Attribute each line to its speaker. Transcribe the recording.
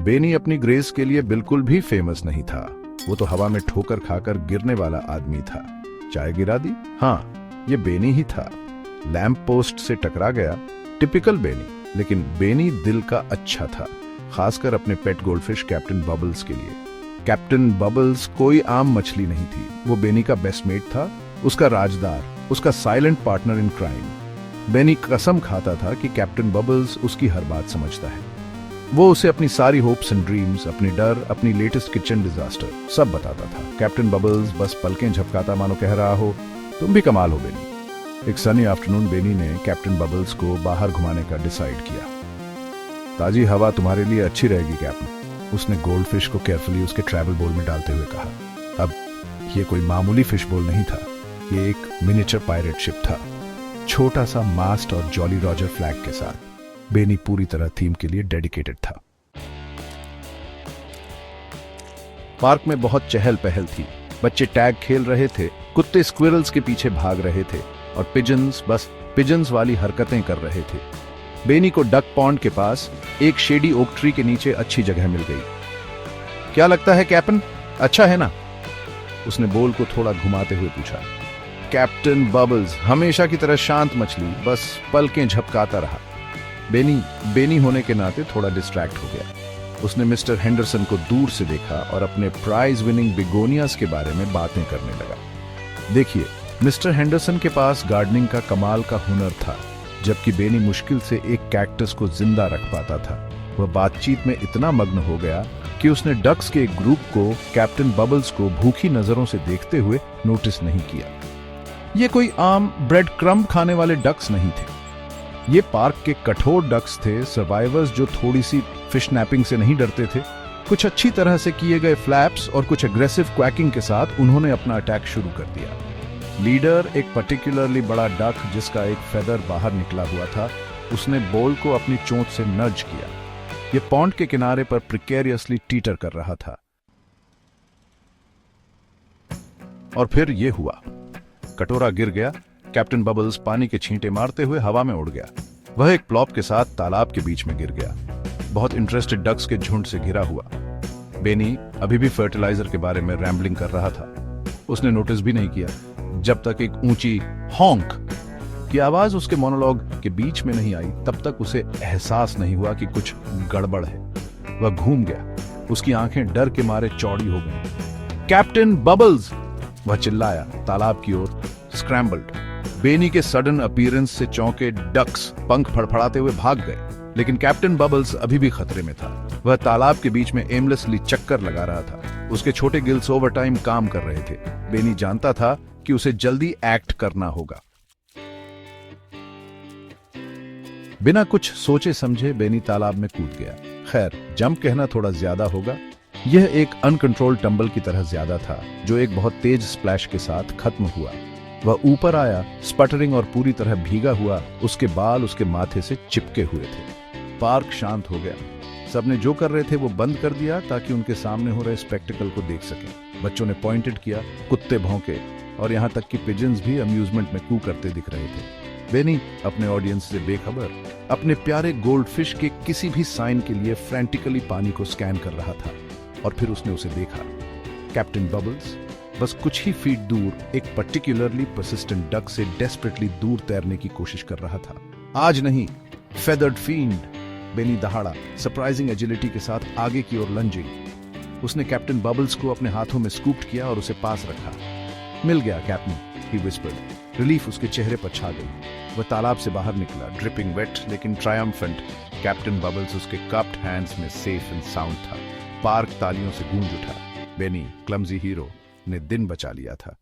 Speaker 1: बेनी अपनी ग्रेस के लिए बिल्कुल भी फेमस नहीं था। वो तो हवा में ठोकर खाकर गिरने वाला आदमी था। चाय गिरा दी? हाँ, ये बेनी ही था। लैंप पोस्ट से टकरा गया, टिपिकल बेनी। लेकिन बेनी दिल का अच्छा था, खासकर अपने पेट गोल्डफिश कैप्टन बबल्स के लिए। कैप्टन बबल्स कोई आम मछली नहीं थी। वो बेनी का बेस्टमेट था, उसका राजदार, उसका साइलेंट पार्टनर इन क्राइम। बेनी कसम खाता था कि कैप्टन बबल्स उसकी हर बात समझता है। वो उसे अपनी सारी होप्स एंड ड्रीम्स, अपनी डर, अपनी लेटेस्ट किचन डिजास्टर सब बताता था। कैप्टन बबल्स बस पलकें झपकाता मानो कह रहा हो, तुम भी कमाल हो बेनी। एक सनी आफ्टरनून बेनी ने कैप्टन बबल्स को बाहर घुमाने का डिसाइड किया। ताजी हवा तुम्हारे लिए अच्छी रहेगी कैप्टन, उसने गोल्डफिश को केयरफुली उसके ट्रैवल बोल में डालते हुए कहा। अब ये कोई मामूली फिश बोल नहीं था, ये एक मिनिएचर पायरेट शिप था, छोटा सा मास्ट और जॉली रॉजर फ्लैग के साथ। बेनी पूरी तरह थीम के लिए डेडिकेटेड था। पार्क में बहुत चहल पहल थी। बच्चे टैग खेल रहे थे, कुत्ते स्क्विरल्स के पीछे भाग रहे थे और पिजन्स बस पिजन्स वाली हरकतें कर रहे थे। बेनी को डक पॉन्ड के पास एक शेडी ओक ट्री के नीचे अच्छी जगह मिल गई। क्या लगता है कैप्टन, अच्छा है ना? उसने बोल को थोड़ा घुमाते हुए पूछा। कैप्टन बबल्स हमेशा की तरह शांत मछली, बस पलकें झपकाता रहा। बेनी होने के नाते थोड़ा डिस्ट्रैक्ट हो गया। उसने मिस्टर हेंडरसन को दूर से देखा और अपने प्राइज विनिंग बिगोनियास के बारे में बातें करने लगा। देखिए, मिस्टर हेंडरसन के पास गार्डनिंग का कमाल का हुनर था, जबकि बेनी मुश्किल से एक कैक्टस को जिंदा रख पाता था। वह बातचीत में इतना मग्न हो गया कि उसने डक्स के एक ग्रुप को कैप्टन बबल्स को भूखी नजरों से देखते हुए नोटिस नहीं किया। ये कोई आम ब्रेड क्रम्ब खाने वाले डक्स नहीं थे। ये पार्क के कठोर डक्स थे, सर्वाइवर्स जो थोड़ी सी फिश नैपिंग से नहीं डरते थे। कुछ अच्छी तरह से किए गए फ्लैप्स और कुछ एग्रेसिव क्वैकिंग के साथ उन्होंने अपना अटैक शुरू कर दिया। लीडर, एक पर्टिकुलरली बड़ा डक जिसका एक फेदर बाहर निकला हुआ था, उसने बोल को अपनी चोंच से नर्ज किया। ये पॉन्ड के किनारे पर प्रिकेरियसली टीटर कर रहा था। और फिर ये हुआ, कटोरा गिर गया। कैप्टन बबल्स पानी के छींटे मारते हुए हवा में उड़ गया। वह एक प्लॉप के साथ तालाब के बीच में गिर गया, बहुत इंटरेस्टेड डक्स के झुंड से घिरा हुआ। बेनी अभी भी फर्टिलाइजर के बारे में रैम्बलिंग कर रहा था। उसने नोटिस भी नहीं किया जब तक एक ऊंची हॉन्क की आवाज उसके मोनोलॉग के बीच में नहीं आई। तब तक उसे एहसास नहीं हुआ कि कुछ गड़बड़ है। वह घूम गया, उसकी आंखें डर के मारे चौड़ी हो गईं। Captain bubbles! वह चिल्लाया। तालाब की ओर स्क्रैम्बल्ड। बेनी के सडन अपीयरेंस से चौंके डक्स पंख फड़फड़ाते हुए भाग गए, लेकिन कैप्टन बबल्स अभी भी खतरे में था। वह तालाब के बीच में एमलेसली चक्कर लगा रहा था। उसके छोटे गिल्स ओवर टाइम काम कर रहे थे। बेनी जानता था कि उसे जल्दी एक्ट करना होगा। बिना कुछ सोचे समझे बेनी तालाब में कूद गया। खैर, जंप कहना थोड़ा ज्यादा होगा। यह एक अनकंट्रोल्ड टंबल की तरह ज्यादा था, जो एक बहुत तेज स्प्लैश के साथ खत्म हुआ। वह ऊपर आया, स्पटरिंग और पूरी तरह भीगा हुआ। उसके बाल उसके माथे से चिपके हुए थे। पार्क शांत हो गया। सबने जो कर रहे थे वो बंद कर दिया ताकि उनके सामने हो रहे स्पेक्टिकल को देख सकें। बच्चों ने पॉइंटेड किया, कुत्ते भौंके और यहां तक कि पिजन्स भी अम्यूजमेंट में कू करते दिख रहे थे। बेनी अपने ऑडियंस से बेखबर अपने प्यारे गोल्डफिश के किसी भी साइन के लिए फ्रैंटिकली पानी को स्कैन कर रहा था। और फिर उसने उसे देखा। कैप्टन बबल्स बस कुछ ही फीट दूर एक पर्टिकुलरली परसिस्टेंट डक से डेस्परेटली दूर तैरने की कोशिश कर रहा था। आज नहीं, फेदर्ड फील्ड! बेनी दहाड़ा, सरप्राइजिंग एजिलिटी के साथ आगे की ओर लंजिंग। उसने कैप्टन बबल्स को अपने हाथों में स्कूप्ड किया और उसे पास रखा। मिल गया कैप्टन, ही विस्पर्ड। रिलीफ उसके चेहरे पर छा गई। वह तालाब से बाहर निकला, ड्रिपिंग वेट लेकिन ट्रायम्फेंट। कैप्टन बबल्स उसके कप्ड हैंड्स में सेफ एंड साउंड था। पार्क तालियों से गूंज उठा। बेनी, क्लमजी हीरो, ने दिन बचा लिया था।